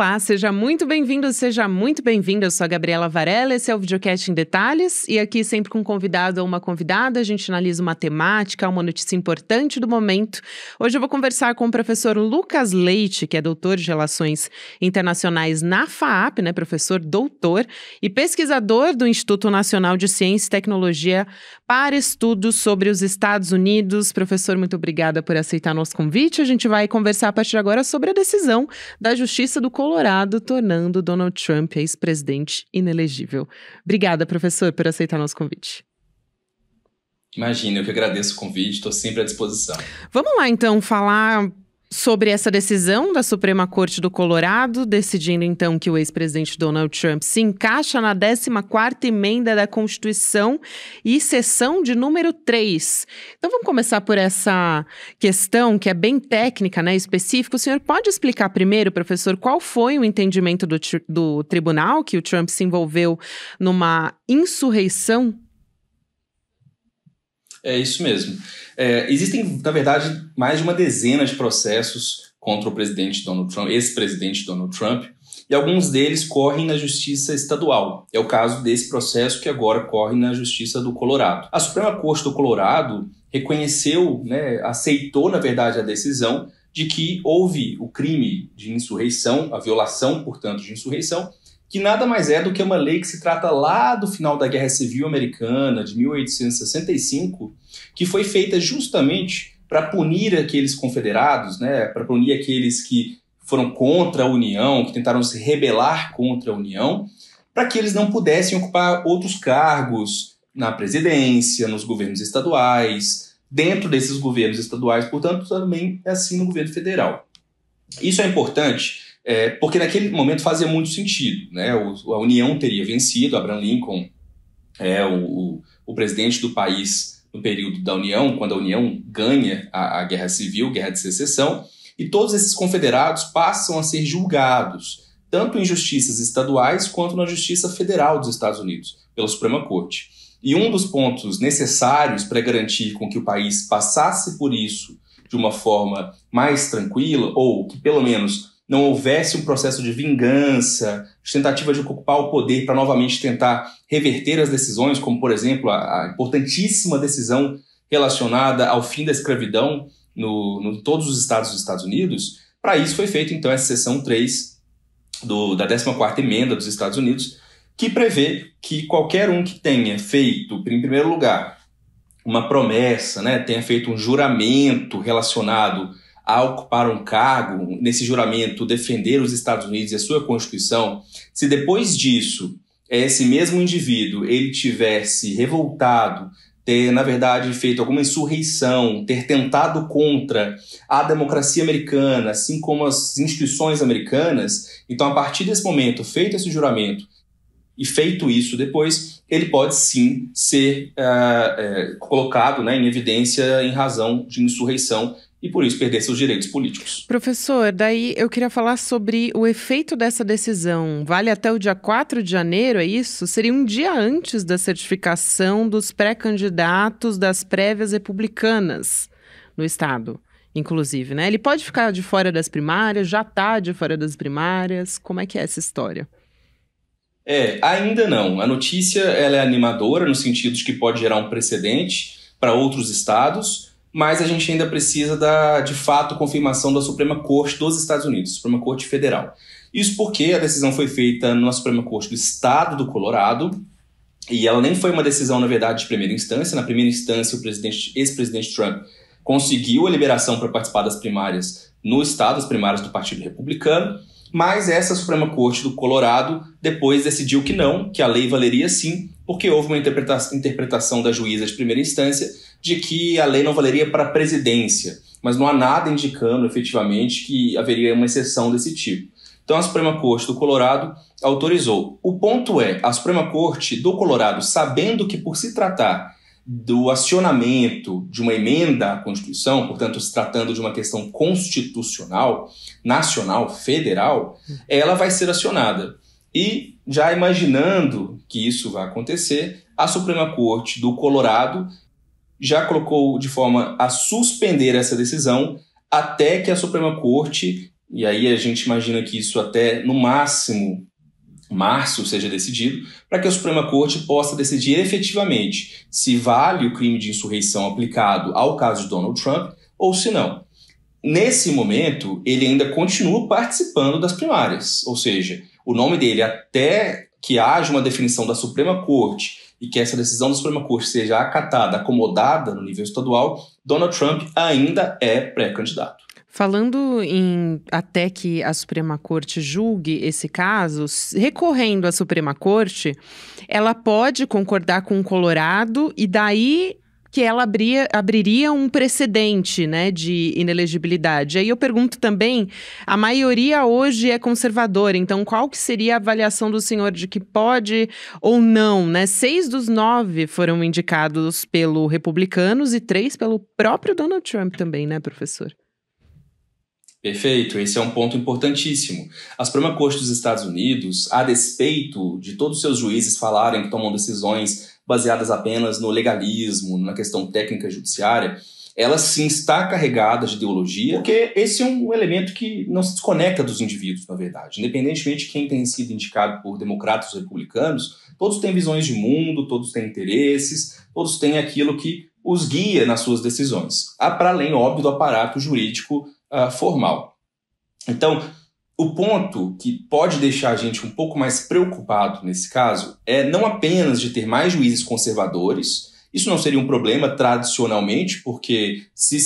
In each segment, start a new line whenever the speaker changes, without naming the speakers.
Olá, seja muito bem-vindo, seja muito bem-vinda. Eu sou a Gabriela Varela, esse é o Videocast em Detalhes e aqui sempre com um convidado ou uma convidada, a gente analisa uma temática, uma notícia importante do momento. Hoje eu vou conversar com o professor Lucas Leite, que é doutor de Relações Internacionais na FAAP, né, professor doutor e pesquisador do Instituto Nacional de Ciência e Tecnologia para estudos sobre os Estados Unidos. Professor, muito obrigada por aceitar nosso convite. A gente vai conversar a partir de agora sobre a decisão da Justiça do Colorado, tornando Donald Trump ex-presidente inelegível. Obrigada, professor, por aceitar nosso convite.
Imagina, eu que agradeço o convite, estou sempre à disposição.
Vamos lá, então, falar sobre essa decisão da Suprema Corte do Colorado, decidindo, então, que o ex-presidente Donald Trump se encaixa na 14ª emenda da Constituição e seção de número 3. Então, vamos começar por essa questão, que é bem técnica, né, específica. O senhor pode explicar primeiro, professor, qual foi o entendimento do tribunal que o Trump se envolveu numa insurreição?
É isso mesmo. Existem, na verdade, mais de uma dezena de processos contra o presidente Donald Trump, ex-presidente Donald Trump, e alguns deles correm na Justiça Estadual. É o caso desse processo que agora corre na Justiça do Colorado. A Suprema Corte do Colorado reconheceu, aceitou, na verdade, a decisão de que houve o crime de insurreição, a violação, portanto, de insurreição, que nada mais é do que uma lei que se trata lá do final da Guerra Civil Americana, de 1865, que foi feita justamente para punir aqueles confederados, para punir aqueles que foram contra a União, que tentaram se rebelar contra a União, para que eles não pudessem ocupar outros cargos na presidência, nos governos estaduais, dentro desses governos estaduais, portanto, também é assim no governo federal. Isso é importante porque naquele momento fazia muito sentido, né? A União teria vencido, Abraham Lincoln o presidente do país no período da União, quando a União ganha a Guerra Civil, Guerra de Secessão, e todos esses confederados passam a ser julgados, tanto em justiças estaduais quanto na Justiça Federal dos Estados Unidos, pela Suprema Corte. E um dos pontos necessários para garantir com que o país passasse por isso de uma forma mais tranquila, ou que pelo menos não houvesse um processo de vingança, de tentativa de ocupar o poder para novamente tentar reverter as decisões, como, por exemplo, a importantíssima decisão relacionada ao fim da escravidão em todos os estados dos Estados Unidos. Para isso foi feita, então, essa seção 3 da 14ª emenda dos Estados Unidos, que prevê que qualquer um que tenha feito, em primeiro lugar, uma promessa, tenha feito um juramento relacionado a ocupar um cargo, nesse juramento, defender os Estados Unidos e a sua Constituição, se depois disso, esse mesmo indivíduo, ele tivesse revoltado, ter, na verdade, feito alguma insurreição, ter tentado contra a democracia americana, assim como as instituições americanas, então, a partir desse momento, feito esse juramento e feito isso depois, ele pode sim ser colocado em evidência em razão de insurreição, e por isso perder seus direitos políticos.
Professor, daí eu queria falar sobre o efeito dessa decisão. Vale até o dia 4 de janeiro, é isso? Seria um dia antes da certificação dos pré-candidatos das prévias republicanas no estado, inclusive, né? Ele pode ficar de fora das primárias, já está de fora das primárias. Como é que é essa história?
Ainda não. A notícia ela é animadora no sentido de que pode gerar um precedente para outros estados, mas a gente ainda precisa de fato, confirmação da Suprema Corte dos Estados Unidos, Suprema Corte Federal. Isso porque a decisão foi feita na Suprema Corte do Estado do Colorado, e ela nem foi uma decisão, na verdade, de primeira instância. Na primeira instância, o ex-presidente Trump conseguiu a liberação para participar das primárias no estado, as primárias do Partido Republicano, mas essa Suprema Corte do Colorado depois decidiu que não, que a lei valeria sim, porque houve uma interpretação da juíza de primeira instância de que a lei não valeria para a presidência, mas não há nada indicando efetivamente que haveria uma exceção desse tipo. Então a Suprema Corte do Colorado autorizou. O ponto é, a Suprema Corte do Colorado, sabendo que por se tratar do acionamento de uma emenda à Constituição, portanto se tratando de uma questão constitucional, nacional, federal, ela vai ser acionada. E já imaginando que isso vai acontecer, a Suprema Corte do Colorado já colocou de forma a suspender essa decisão até que a Suprema Corte e aí a gente imagina que isso até, no máximo, março seja decidido, para que a Suprema Corte possa decidir efetivamente se vale o crime de insurreição aplicado ao caso de Donald Trump ou se não. Nesse momento, ele ainda continua participando das primárias, ou seja, o nome dele, até que haja uma definição da Suprema Corte e que essa decisão da Suprema Corte seja acatada, acomodada no nível estadual, Donald Trump ainda é pré-candidato.
Falando em até que a Suprema Corte julgue esse caso, recorrendo à Suprema Corte, ela pode concordar com o Colorado e daí que ela abriria um precedente, né, de inelegibilidade. Aí eu pergunto também, a maioria hoje é conservadora, então qual que seria a avaliação do senhor de que pode ou não, né? 6 dos 9 foram indicados pelo Republicanos e 3 pelo próprio Donald Trump também, né, professor?
Perfeito, esse é um ponto importantíssimo. A Suprema Corte dos Estados Unidos, a despeito de todos os seus juízes falarem que tomam decisões baseadas apenas no legalismo, na questão técnica judiciária, ela sim está carregada de ideologia, porque esse é um elemento que não se desconecta dos indivíduos, na verdade. Independentemente de quem tenha sido indicado por democratas ou republicanos, todos têm visões de mundo, todos têm interesses, todos têm aquilo que os guia nas suas decisões, para além, óbvio, do aparato jurídico formal. Então, o ponto que pode deixar a gente um pouco mais preocupado nesse caso é não apenas de ter mais juízes conservadores. Isso não seria um problema tradicionalmente, porque se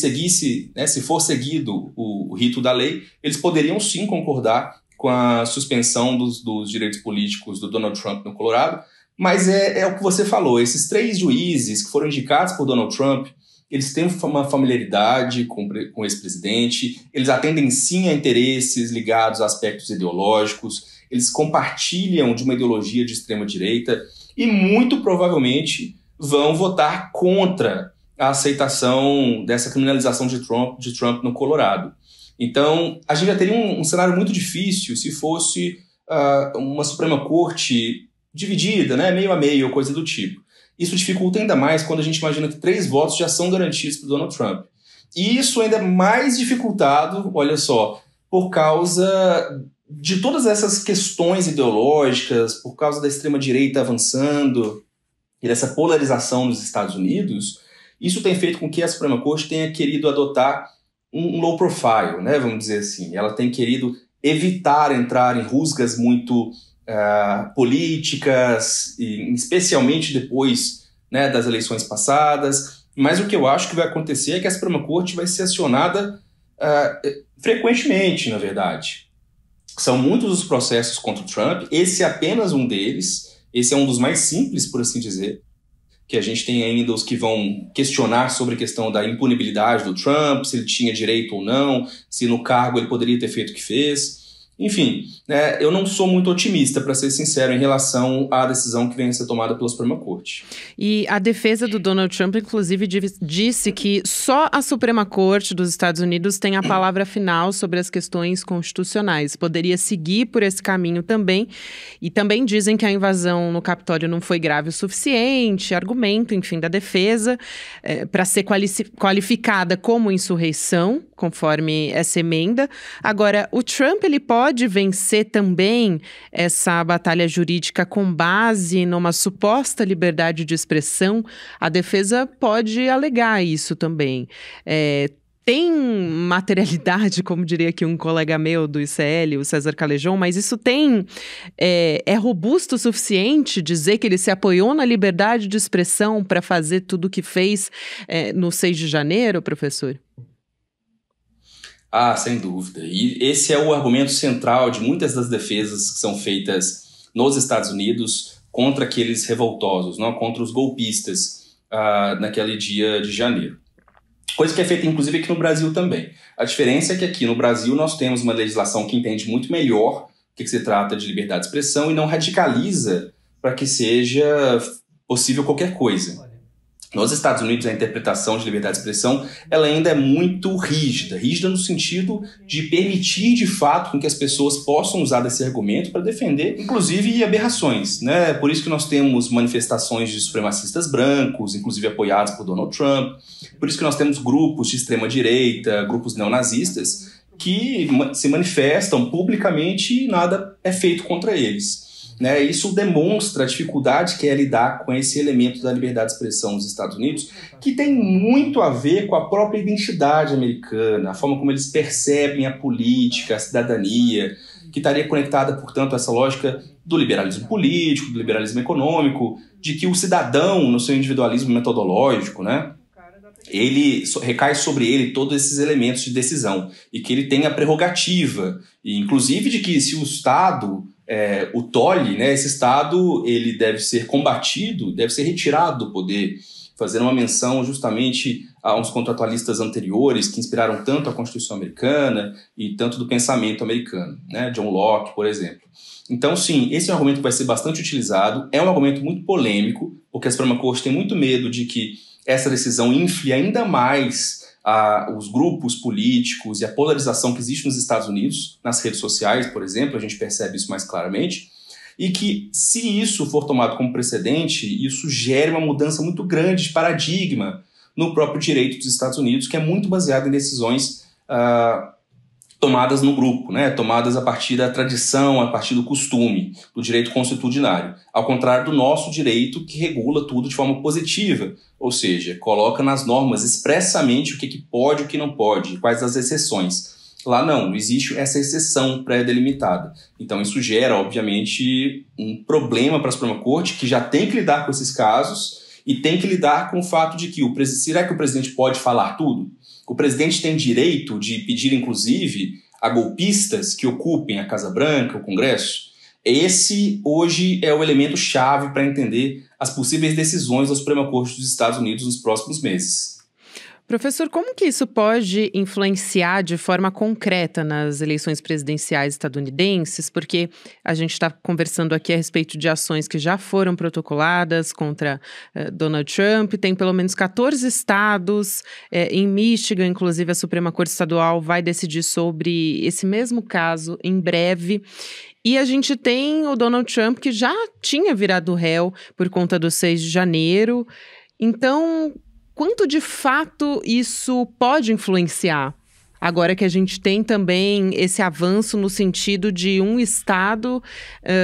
for seguido o rito da lei, eles poderiam sim concordar com a suspensão dos direitos políticos do Donald Trump no Colorado, mas é o que você falou, esses 3 juízes que foram indicados por Donald Trump, eles têm uma familiaridade com o ex-presidente, eles atendem sim a interesses ligados a aspectos ideológicos, eles compartilham de uma ideologia de extrema-direita e muito provavelmente vão votar contra a aceitação dessa criminalização de Trump no Colorado. Então, a gente já teria um cenário muito difícil se fosse uma Suprema Corte dividida, né, meio a meio, coisa do tipo. Isso dificulta ainda mais quando a gente imagina que 3 votos já são garantidos para o Donald Trump. E isso ainda é mais dificultado, olha só, por causa de todas essas questões ideológicas, por causa da extrema-direita avançando e dessa polarização nos Estados Unidos. Isso tem feito com que a Suprema Corte tenha querido adotar um low profile, né, vamos dizer assim. Ela tem querido evitar entrar em rusgas muito políticas, e especialmente depois, né, das eleições passadas. Mas o que eu acho que vai acontecer é que a Suprema Corte vai ser acionada frequentemente, na verdade. São muitos os processos contra o Trump, esse é apenas um deles, esse é um dos mais simples, por assim dizer, que a gente tem ainda os que vão questionar sobre a questão da impunibilidade do Trump, se ele tinha direito ou não, se no cargo ele poderia ter feito o que fez. Enfim, eu não sou muito otimista, para ser sincero, em relação à decisão que vem a ser tomada pela Suprema Corte.
E a defesa do Donald Trump, inclusive, disse que só a Suprema Corte dos Estados Unidos tem a palavra final sobre as questões constitucionais. Poderia seguir por esse caminho também. E também dizem que a invasão no Capitólio não foi grave o suficiente, argumento, enfim, da defesa, para ser qualificada como insurreição, conforme essa emenda. Agora, o Trump, ele pode vencer também essa batalha jurídica com base numa suposta liberdade de expressão? A defesa pode alegar isso também. Tem materialidade, como diria aqui um colega meu do ICL, o César Calejão, mas isso é robusto o suficiente dizer que ele se apoiou na liberdade de expressão para fazer tudo o que fez no 6 de janeiro, professor?
Sem dúvida. E esse é o argumento central de muitas das defesas que são feitas nos Estados Unidos contra aqueles revoltosos, não? Contra os golpistas naquele dia de janeiro. Coisa que é feita, inclusive, aqui no Brasil também. A diferença é que aqui no Brasil nós temos uma legislação que entende muito melhor o que se trata de liberdade de expressão e não radicaliza para que seja possível qualquer coisa. Nos Estados Unidos, a interpretação de liberdade de expressão ela ainda é muito rígida no sentido de permitir, de fato, com que as pessoas possam usar desse argumento para defender, inclusive, aberrações, né? Por isso que nós temos manifestações de supremacistas brancos, inclusive apoiados por Donald Trump. Por isso que nós temos grupos de extrema-direita, grupos neonazistas, que se manifestam publicamente e nada é feito contra eles. Né? Isso demonstra a dificuldade que é lidar com esse elemento da liberdade de expressão nos Estados Unidos, que tem muito a ver com a própria identidade americana, a forma como eles percebem a política, a cidadania, que estaria conectada, portanto, a essa lógica do liberalismo político, do liberalismo econômico, de que o cidadão, no seu individualismo metodológico, né, ele recai sobre ele todos esses elementos de decisão e que ele tem a prerrogativa, e inclusive de que se o Estado o tolhe, né, esse Estado ele deve ser combatido, deve ser retirado do poder, fazendo uma menção justamente a uns contratualistas anteriores que inspiraram tanto a Constituição americana e tanto do pensamento americano, né, John Locke, por exemplo. Então, sim, esse é um argumento que vai ser bastante utilizado, é um argumento muito polêmico, porque a Suprema Corte tem muito medo de que essa decisão infle ainda mais os grupos políticos e a polarização que existe nos Estados Unidos, nas redes sociais, por exemplo, a gente percebe isso mais claramente, e que, se isso for tomado como precedente, isso gere uma mudança muito grande de paradigma no próprio direito dos Estados Unidos, que é muito baseado em decisões tomadas no grupo, né? Tomadas a partir da tradição, a partir do costume, do direito consuetudinário. Ao contrário do nosso direito, que regula tudo de forma positiva, ou seja, coloca nas normas expressamente o que pode e o que não pode, quais as exceções. Lá não existe essa exceção pré-delimitada. Então isso gera, obviamente, um problema para a Suprema Corte, que já tem que lidar com esses casos e tem que lidar com o fato de que será que o presidente pode falar tudo? O presidente tem direito de pedir, inclusive, a golpistas que ocupem a Casa Branca, o Congresso? Esse, hoje, é o elemento-chave para entender as possíveis decisões da Suprema Corte dos Estados Unidos nos próximos meses.
Professor, como que isso pode influenciar de forma concreta nas eleições presidenciais estadunidenses? Porque a gente está conversando aqui a respeito de ações que já foram protocoladas contra Donald Trump. Tem pelo menos 14 estados, em Michigan, inclusive a Suprema Corte Estadual vai decidir sobre esse mesmo caso em breve. E a gente tem o Donald Trump, que já tinha virado réu por conta do 6 de janeiro. Então, quanto de fato isso pode influenciar? Agora que a gente tem também esse avanço no sentido de um Estado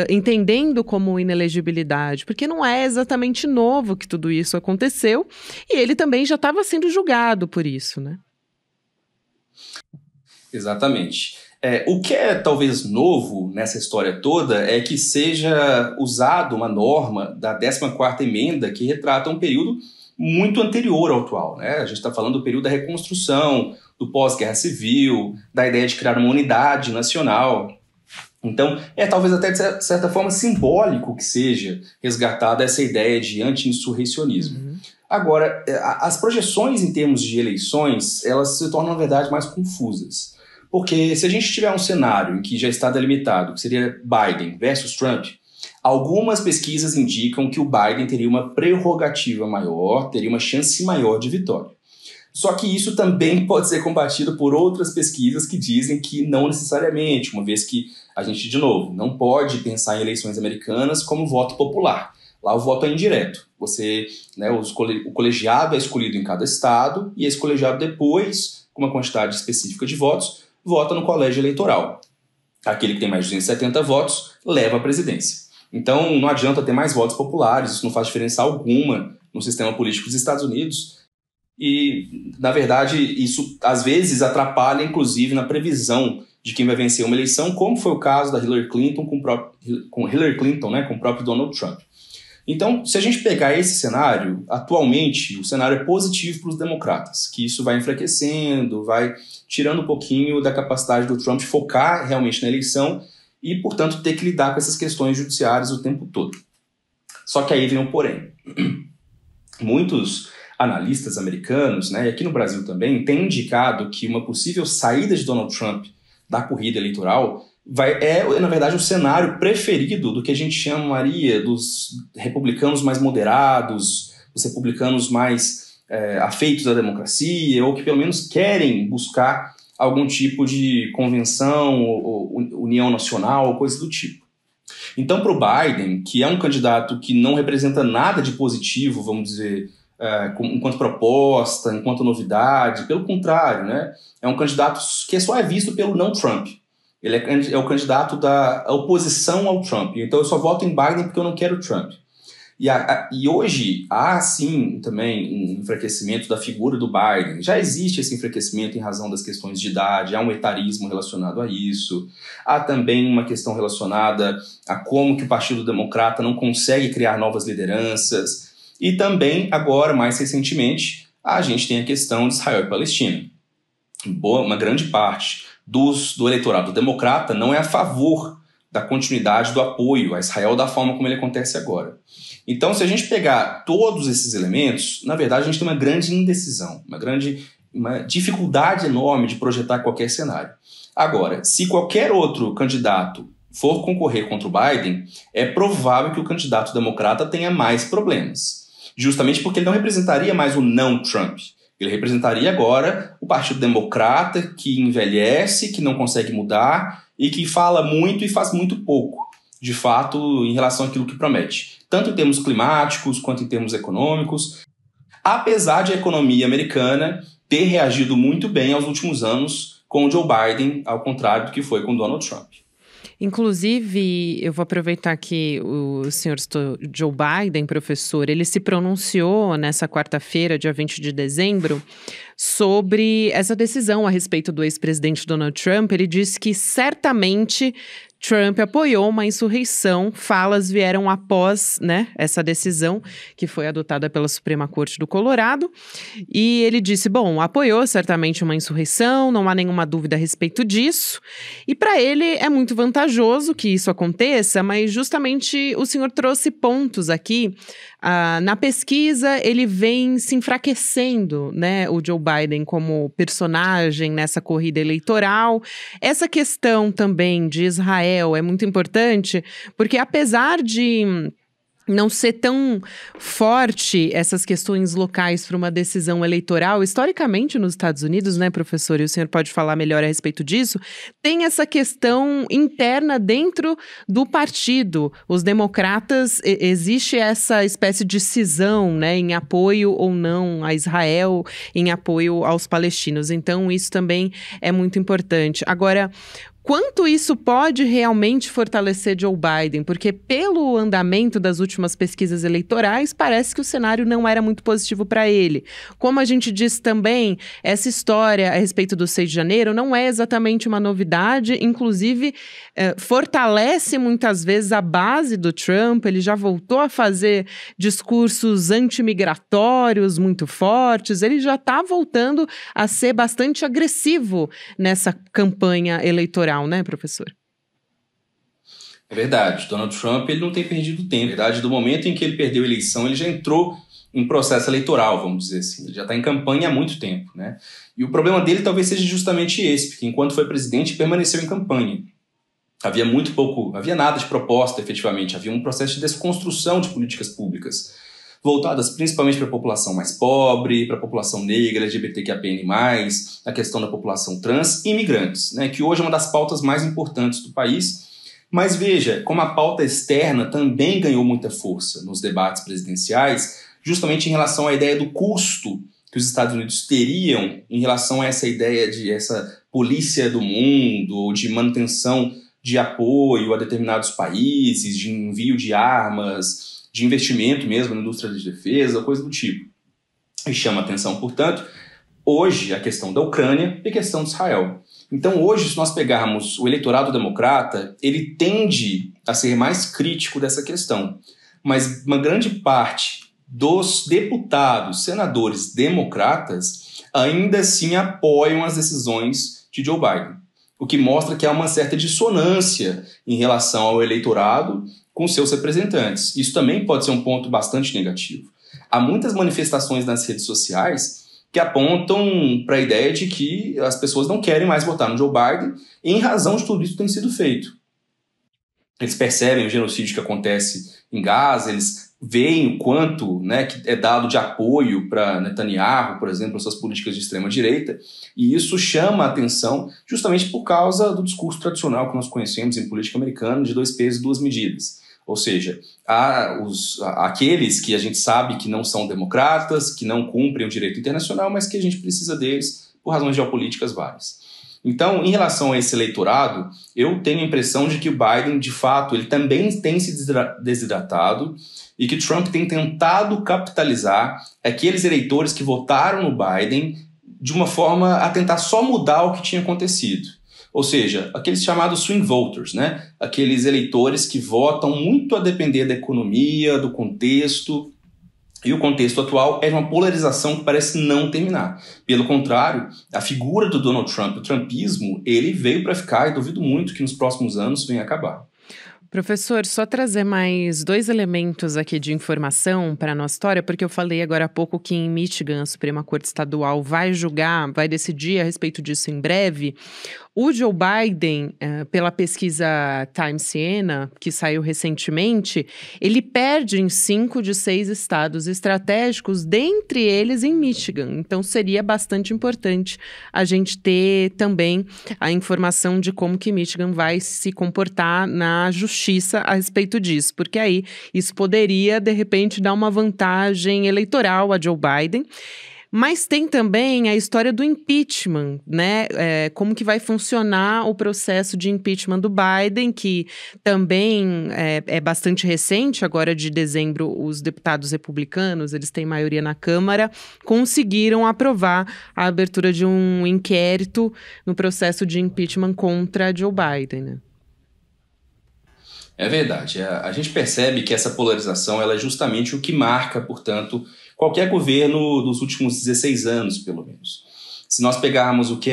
entendendo como inelegibilidade, porque não é exatamente novo que tudo isso aconteceu, e ele também já estava sendo julgado por isso, né?
Exatamente. O que é talvez novo nessa história toda é que seja usado uma norma da 14ª emenda que retrata um período muito anterior ao atual, né? A gente está falando do período da reconstrução, do pós-guerra civil, da ideia de criar uma unidade nacional. Então, talvez até de certa forma simbólico que seja resgatada essa ideia de anti-insurrecionismo. Agora, as projeções em termos de eleições, elas se tornam, na verdade, mais confusas. Porque se a gente tiver um cenário em que já está delimitado, que seria Biden versus Trump, algumas pesquisas indicam que o Biden teria uma prerrogativa maior, teria uma chance maior de vitória. Só que isso também pode ser combatido por outras pesquisas que dizem que não necessariamente, uma vez que a gente, de novo, não pode pensar em eleições americanas como voto popular. Lá o voto é indireto. O colegiado é escolhido em cada estado e esse colegiado depois, com uma quantidade específica de votos, vota no colégio eleitoral. Aquele que tem mais de 270 votos leva a presidência. Então, não adianta ter mais votos populares, isso não faz diferença alguma no sistema político dos Estados Unidos. E, na verdade, isso às vezes atrapalha, inclusive, na previsão de quem vai vencer uma eleição, como foi o caso da Hillary Clinton com o próprio Donald Trump. Então, se a gente pegar esse cenário, atualmente o cenário é positivo para os democratas, que isso vai enfraquecendo, vai tirando um pouquinho da capacidade do Trump de focar realmente na eleição e, portanto, ter que lidar com essas questões judiciárias o tempo todo. Só que aí vem um porém. Muitos analistas americanos, né, e aqui no Brasil também, têm indicado que uma possível saída de Donald Trump da corrida eleitoral na verdade, o cenário preferido do que a gente chamaria dos republicanos mais moderados, dos republicanos mais afeitos à democracia, ou que pelo menos querem buscar algum tipo de convenção, ou união nacional, ou coisa do tipo. Então, para o Biden, que é um candidato que não representa nada de positivo, vamos dizer, enquanto proposta, enquanto novidade. Pelo contrário, né? É um candidato que só é visto pelo não Trump. Ele é o candidato da oposição ao Trump. Então eu só voto em Biden porque eu não quero Trump. E hoje há, sim, também um enfraquecimento da figura do Biden. Já existe esse enfraquecimento em razão das questões de idade, há um etarismo relacionado a isso. Há também uma questão relacionada a como que o Partido Democrata não consegue criar novas lideranças. E também, agora, mais recentemente, a gente tem a questão de Israel e Palestina. Uma grande parte do eleitorado democrata não é a favor da continuidade do apoio a Israel da forma como ele acontece agora. Então, se a gente pegar todos esses elementos, na verdade a gente tem uma grande indecisão, uma dificuldade enorme de projetar qualquer cenário. Agora, se qualquer outro candidato for concorrer contra o Biden, é provável que o candidato democrata tenha mais problemas, justamente porque ele não representaria mais o não Trump. Ele representaria agora o Partido Democrata que envelhece, que não consegue mudar e que fala muito e faz muito pouco, de fato, em relação àquilo que promete. Tanto em termos climáticos quanto em termos econômicos. Apesar de a economia americana ter reagido muito bem aos últimos anos com o Joe Biden, ao contrário do que foi com Donald Trump.
Inclusive, eu vou aproveitar que o senhor Joe Biden, professor, ele se pronunciou nessa quarta-feira, dia 20 de dezembro, sobre essa decisão a respeito do ex-presidente Donald Trump. Ele disse que certamente Trump apoiou uma insurreição. Falas vieram após, né, essa decisão que foi adotada pela Suprema Corte do Colorado. E ele disse, bom, apoiou certamente uma insurreição, não há nenhuma dúvida a respeito disso. E para ele é muito vantajoso que isso aconteça, mas justamente o senhor trouxe pontos aqui. Na pesquisa, ele vem se enfraquecendo, né, o Joe Biden como personagem nessa corrida eleitoral. Essa questão também de Israel é muito importante, porque apesar de não ser tão forte essas questões locais para uma decisão eleitoral, historicamente nos Estados Unidos, né, professor, e o senhor pode falar melhor a respeito disso, tem essa questão interna dentro do partido. Os democratas, existe essa espécie de cisão, né, em apoio ou não a Israel, em apoio aos palestinos. Então, isso também é muito importante. Agora, quanto isso pode realmente fortalecer Joe Biden? Porque pelo andamento das últimas pesquisas eleitorais, parece que o cenário não era muito positivo para ele. Como a gente disse também, essa história a respeito do 6 de janeiro não é exatamente uma novidade, inclusive fortalece muitas vezes a base do Trump. Ele já voltou a fazer discursos antimigratórios muito fortes, ele já está voltando a ser bastante agressivo nessa campanha eleitoral, né, professor?
É verdade. Donald Trump ele não tem perdido tempo. Na verdade, do momento em que ele perdeu a eleição, ele já entrou em processo eleitoral, vamos dizer assim. Ele já está em campanha há muito tempo, né? E o problema dele talvez seja justamente esse, porque enquanto foi presidente, permaneceu em campanha. Havia nada de proposta, efetivamente. Havia um processo de desconstrução de políticas públicas, voltadas principalmente para a população mais pobre, para a população negra, LGBTQIAPN+, a questão da população trans e imigrantes, né, que hoje é uma das pautas mais importantes do país. Mas veja, como a pauta externa também ganhou muita força nos debates presidenciais, justamente em relação à ideia do custo que os Estados Unidos teriam em relação a essa ideia de essa polícia do mundo, ou de manutenção de apoio a determinados países, de envio de armas, de investimento mesmo na indústria de defesa, coisa do tipo. E chama atenção, portanto, hoje a questão da Ucrânia e a questão de Israel. Então hoje, se nós pegarmos o eleitorado democrata, ele tende a ser mais crítico dessa questão. Mas uma grande parte dos deputados, senadores democratas, ainda assim apoiam as decisões de Joe Biden. O que mostra que há uma certa dissonância em relação ao eleitorado com seus representantes. Isso também pode ser um ponto bastante negativo. Há muitas manifestações nas redes sociais que apontam para a ideia de que as pessoas não querem mais votar no Joe Biden em razão de tudo isso que tem sido feito. Eles percebem o genocídio que acontece em Gaza, eles veem o quanto, né, que é dado de apoio para Netanyahu, por exemplo, as suas políticas de extrema-direita, e isso chama a atenção justamente por causa do discurso tradicional que nós conhecemos em política americana de 2 pesos e 2 medidas. Ou seja, aqueles que a gente sabe que não são democratas, que não cumprem o direito internacional, mas que a gente precisa deles por razões geopolíticas várias. Então, em relação a esse eleitorado, eu tenho a impressão de que o Biden, de fato, ele também tem se desidratado e que Trump tem tentado capitalizar aqueles eleitores que votaram no Biden de uma forma a tentar só mudar o que tinha acontecido. Ou seja, aqueles chamados swing voters, né? Aqueles eleitores que votam muito a depender da economia, do contexto. E o contexto atual é uma polarização que parece não terminar. Pelo contrário, a figura do Donald Trump, o trumpismo, ele veio para ficar e duvido muito que nos próximos anos venha acabar.
Professor, só trazer mais 2 elementos aqui de informação para a nossa história, porque eu falei agora há pouco que em Michigan a Suprema Corte Estadual vai decidir a respeito disso em breve. O Joe Biden, pela pesquisa Times Siena, que saiu recentemente, ele perde em 5 de 6 estados estratégicos, dentre eles em Michigan. Então, seria bastante importante a gente ter também a informação de como que Michigan vai se comportar na justiça a respeito disso, porque aí isso poderia, de repente, dar uma vantagem eleitoral a Joe Biden. Mas tem também a história do impeachment, né? Como que vai funcionar o processo de impeachment do Biden, que também é bastante recente. Agora, de dezembro, os deputados republicanos, eles têm maioria na Câmara, conseguiram aprovar a abertura de um inquérito no processo de impeachment contra Joe Biden, né?
É verdade. A gente percebe que essa polarização ela é justamente o que marca, portanto, qualquer governo dos últimos 16 anos, pelo menos. Se nós pegarmos o que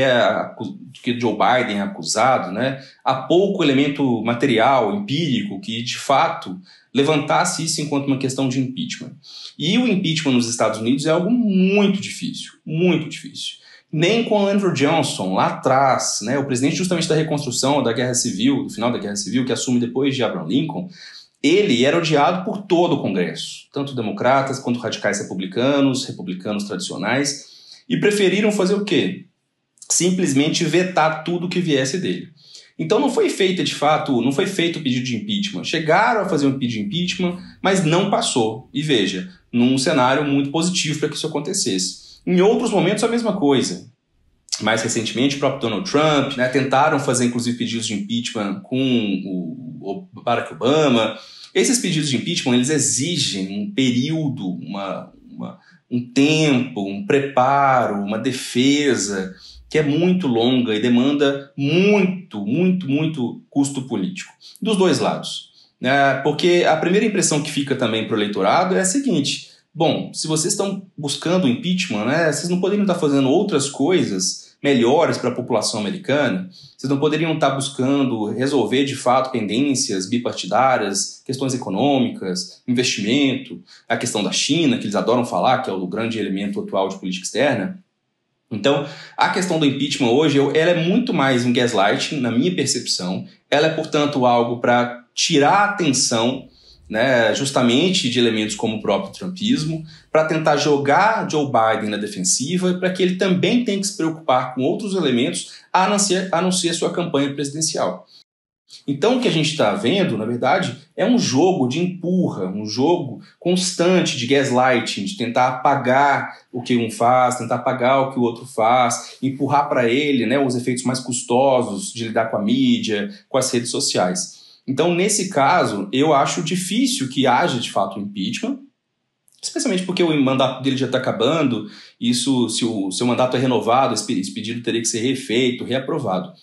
Joe Biden é acusado, né, há pouco elemento material, empírico, que de fato levantasse isso enquanto uma questão de impeachment. E o impeachment nos Estados Unidos é algo muito difícil, muito difícil. Nem com o Andrew Johnson, lá atrás, né, o presidente justamente da reconstrução da Guerra Civil, do final da Guerra Civil, que assume depois de Abraham Lincoln, ele era odiado por todo o Congresso, tanto democratas quanto radicais republicanos tradicionais, e preferiram fazer o quê? Simplesmente vetar tudo que viesse dele. Então não foi feito o pedido de impeachment. Chegaram a fazer um pedido de impeachment, mas não passou. E veja, num cenário muito positivo para que isso acontecesse. Em outros momentos, a mesma coisa. Mais recentemente, o próprio Donald Trump, né, tentaram fazer, inclusive, pedidos de impeachment com o Barack Obama. Esses pedidos de impeachment, eles exigem um período, um tempo, um preparo, uma defesa que é muito longa e demanda muito, muito, muito custo político. Dos dois lados. Porque a primeira impressão que fica também para o eleitorado é a seguinte: bom, se vocês estão buscando impeachment, né, vocês não poderiam estar fazendo outras coisas melhores para a população americana? Vocês não poderiam estar buscando resolver, de fato, pendências bipartidárias, questões econômicas, investimento, a questão da China, que eles adoram falar, que é o grande elemento atual de política externa? Então, a questão do impeachment hoje, ela é muito mais um gaslighting, na minha percepção. Ela é, portanto, algo para tirar a atenção, né, justamente de elementos como o próprio trumpismo, para tentar jogar Joe Biden na defensiva e para que ele também tenha que se preocupar com outros elementos a não ser a sua campanha presidencial. Então o que a gente está vendo, na verdade, é um jogo de empurra, um jogo constante de gaslighting, de tentar apagar o que um faz, tentar apagar o que o outro faz, empurrar para ele, né, os efeitos mais custosos de lidar com a mídia, com as redes sociais. Então, nesse caso, eu acho difícil que haja, de fato, um impeachment, especialmente porque o mandato dele já está acabando. Isso, se o seu mandato é renovado, esse pedido teria que ser refeito, reaprovado.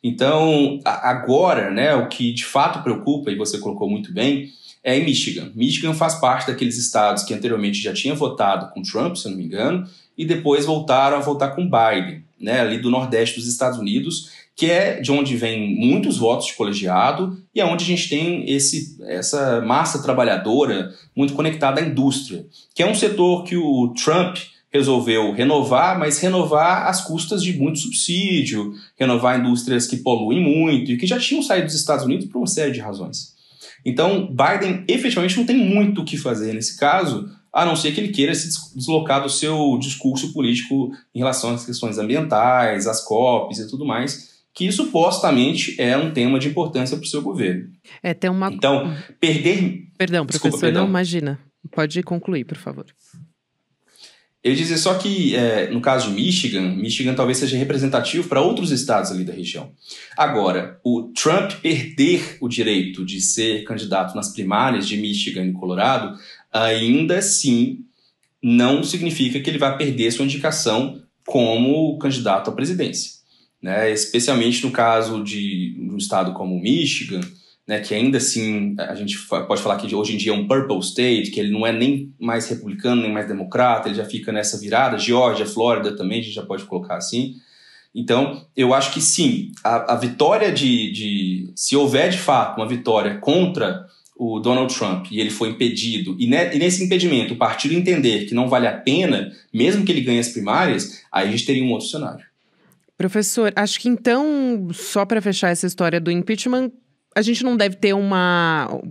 Então, agora, né, o que de fato preocupa, e você colocou muito bem, é em Michigan. Michigan faz parte daqueles estados que anteriormente já tinham votado com Trump, se eu não me engano, e depois voltaram a votar com Biden, né, ali do Nordeste dos Estados Unidos, que é de onde vem muitos votos de colegiado e é onde a gente tem essa massa trabalhadora muito conectada à indústria, que é um setor que o Trump resolveu renovar, mas renovar às custas de muito subsídio, renovar indústrias que poluem muito e que já tinham saído dos Estados Unidos por uma série de razões. Então, Biden efetivamente não tem muito o que fazer nesse caso, a não ser que ele queira se deslocar do seu discurso político em relação às questões ambientais, às COPs e tudo mais, que supostamente é um tema de importância para o seu governo. Então, perder...
Perdão, professor, desculpa, não, imagina. Pode concluir, por favor.
Eu ia dizer só que, no caso de Michigan talvez seja representativo para outros estados ali da região. Agora, o Trump perder o direito de ser candidato nas primárias de Michigan e Colorado, ainda assim não significa que ele vai perder sua indicação como candidato à presidência, né? Especialmente no caso de um estado como Michigan, né, que ainda assim a gente pode falar que hoje em dia é um purple state, que ele não é nem mais republicano, nem mais democrata, ele já fica nessa virada. Geórgia, Flórida também, a gente já pode colocar assim. Então, eu acho que sim, a vitória se houver de fato uma vitória contra o Donald Trump e ele foi impedido, e nesse impedimento o partido entender que não vale a pena, mesmo que ele ganhe as primárias, aí a gente teria um outro cenário.
Professor, acho que então, só para fechar essa história do impeachment, a gente não deve ter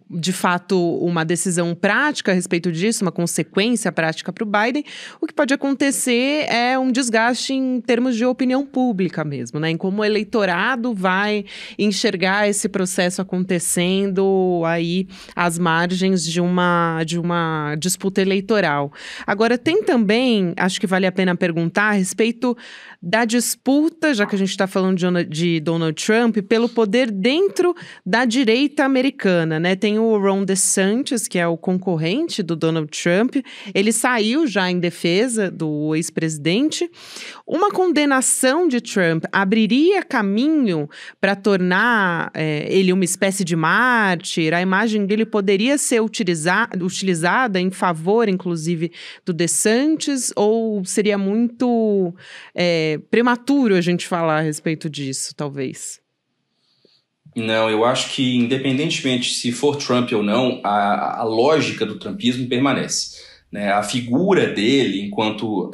de fato, uma decisão prática a respeito disso, uma consequência prática para o Biden. O que pode acontecer é um desgaste em termos de opinião pública mesmo, né? Em como o eleitorado vai enxergar esse processo acontecendo aí às margens de uma disputa eleitoral. Agora, tem também, acho que vale a pena perguntar a respeito da disputa, já que a gente está falando de Donald Trump, pelo poder dentro da direita americana, né? Tem o Ron DeSantis, que é o concorrente do Donald Trump. Ele saiu já em defesa do ex-presidente. Uma condenação de Trump abriria caminho para tornar ele uma espécie de mártir? A imagem dele poderia ser utilizada em favor, inclusive, do DeSantis? Ou seria muito prematuro a gente falar a respeito disso, talvez?
Não, eu acho que independentemente se for Trump ou não, a lógica do trumpismo permanece, né? A figura dele, enquanto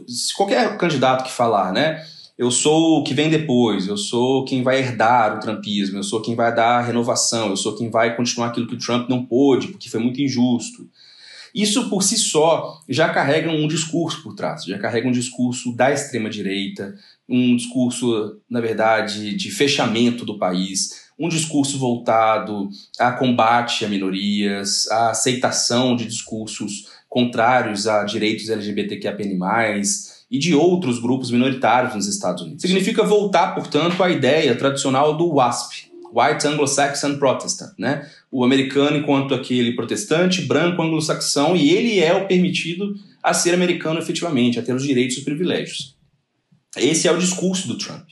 se qualquer candidato que falar, né? Eu sou o que vem depois, eu sou quem vai herdar o trumpismo, eu sou quem vai dar a renovação, eu sou quem vai continuar aquilo que o Trump não pôde, porque foi muito injusto. Isso por si só já carrega um discurso por trás, já carrega um discurso da extrema-direita, um discurso, na verdade, de fechamento do país, um discurso voltado a combate a minorias, a aceitação de discursos contrários a direitos LGBTQIA+, e de outros grupos minoritários nos Estados Unidos. Significa voltar, portanto, à ideia tradicional do WASP, White Anglo-Saxon Protestant, né? O americano enquanto aquele protestante, branco, anglo-saxão, e ele é o permitido a ser americano efetivamente, a ter os direitos e os privilégios. Esse é o discurso do Trump.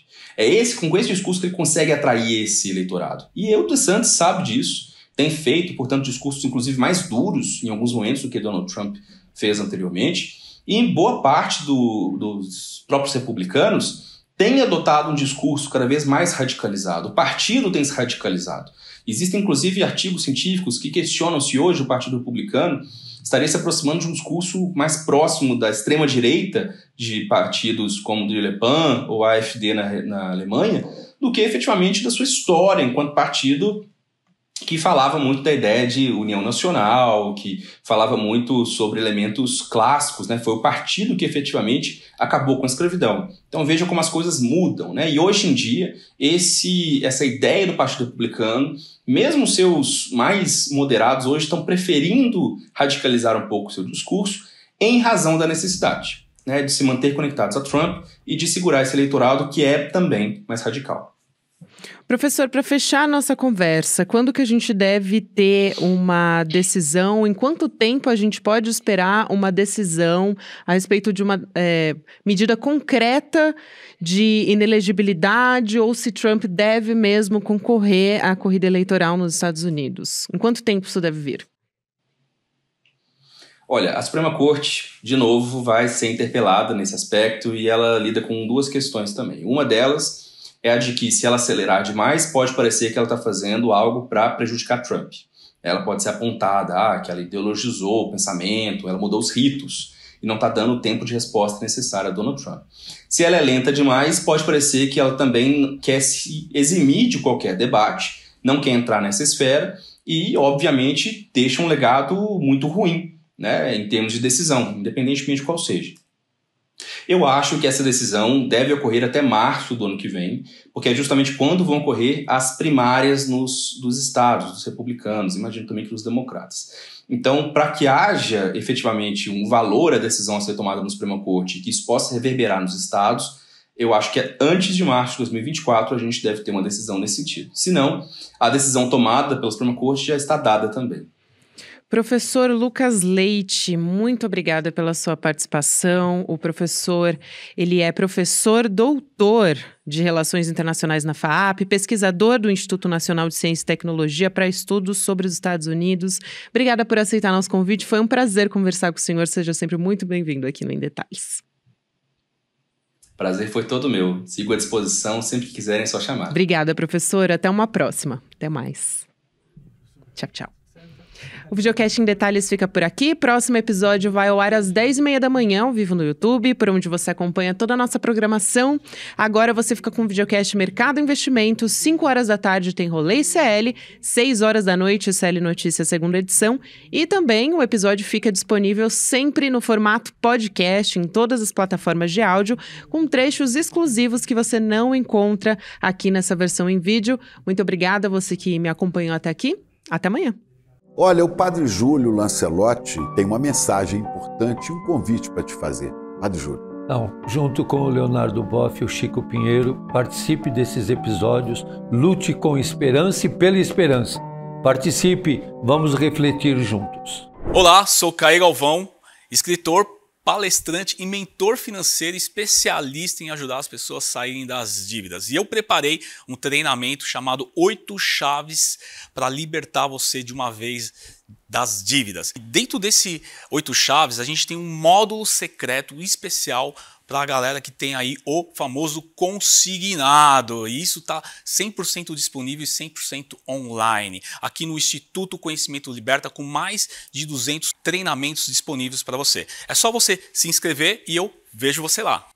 Com esse discurso que ele consegue atrair esse eleitorado. E o DeSantis sabe disso, tem feito, portanto, discursos inclusive mais duros em alguns momentos do que Donald Trump fez anteriormente, e em boa parte dos próprios republicanos tem adotado um discurso cada vez mais radicalizado. O partido tem se radicalizado. Existem, inclusive, artigos científicos que questionam se hoje o Partido Republicano estaria se aproximando de um discurso mais próximo da extrema-direita de partidos como o de Le Pen ou a AfD na Alemanha, do que efetivamente da sua história enquanto partido que falava muito da ideia de união nacional, que falava muito sobre elementos clássicos, né? Foi o partido que efetivamente acabou com a escravidão. Então veja como as coisas mudam, né? E hoje em dia, essa ideia do Partido Republicano, mesmo seus mais moderados hoje estão preferindo radicalizar um pouco o seu discurso em razão da necessidade, né? De se manter conectados a Trump e de segurar esse eleitorado que é também mais radical.
Professor, para fechar a nossa conversa, quando que a gente deve ter uma decisão? Em quanto tempo a gente pode esperar uma decisão a respeito de uma medida concreta de inelegibilidade ou se Trump deve mesmo concorrer à corrida eleitoral nos Estados Unidos? Em quanto tempo isso deve vir?
Olha, a Suprema Corte, de novo, vai ser interpelada nesse aspecto e ela lida com duas questões também. Uma delas é a de que, se ela acelerar demais, pode parecer que ela está fazendo algo para prejudicar Trump. Ela pode ser apontada, que ela ideologizou o pensamento, ela mudou os ritos e não está dando o tempo de resposta necessário a Donald Trump. Se ela é lenta demais, pode parecer que ela também quer se eximir de qualquer debate, não quer entrar nessa esfera e, obviamente, deixa um legado muito ruim, né, em termos de decisão, independentemente de qual seja. Eu acho que essa decisão deve ocorrer até março do ano que vem, porque é justamente quando vão ocorrer as primárias dos estados, dos republicanos, imagino também que dos democratas. Então, para que haja efetivamente um valor à decisão a ser tomada no Suprema Corte e que isso possa reverberar nos estados, eu acho que antes de março de 2024 a gente deve ter uma decisão nesse sentido. Se não, a decisão tomada pela Suprema Corte já está dada também.
Professor Lucas Leite, muito obrigada pela sua participação. O professor, ele é professor doutor de Relações Internacionais na FAAP, pesquisador do Instituto Nacional de Ciência e Tecnologia para estudos sobre os Estados Unidos. Obrigada por aceitar nosso convite. Foi um prazer conversar com o senhor. Seja sempre muito bem-vindo aqui no Em Detalhes.
Prazer foi todo meu. Sigo à disposição, sempre que quiserem, é só chamar.
Obrigada, professor. Até uma próxima. Até mais. Tchau, tchau. O Videocast em Detalhes fica por aqui. Próximo episódio vai ao ar às 10h30 da manhã, ao vivo no YouTube, por onde você acompanha toda a nossa programação. Agora você fica com o Videocast Mercado e Investimentos. 5 horas da tarde tem Rolê CL, 6 horas da noite CL Notícias, segunda edição. E também o episódio fica disponível sempre no formato podcast, em todas as plataformas de áudio, com trechos exclusivos que você não encontra aqui nessa versão em vídeo. Muito obrigada a você que me acompanhou até aqui. Até amanhã.
Olha, o Padre Júlio Lancelotti tem uma mensagem importante e um convite para te fazer. Padre Júlio.
Não, junto com o Leonardo Boff e o Chico Pinheiro, participe desses episódios, lute com esperança e pela esperança. Participe, vamos refletir juntos.
Olá, sou Caí Galvão, escritor, palestrante e mentor financeiro especialista em ajudar as pessoas a saírem das dívidas. E eu preparei um treinamento chamado 8 chaves para libertar você de uma vez das dívidas. E dentro desse 8 chaves, a gente tem um módulo secreto especial para a galera que tem aí o famoso consignado. E isso está 100% disponível e 100% online. Aqui no Instituto Conhecimento Liberta, com mais de 200 treinamentos disponíveis para você. É só você se inscrever e eu vejo você lá.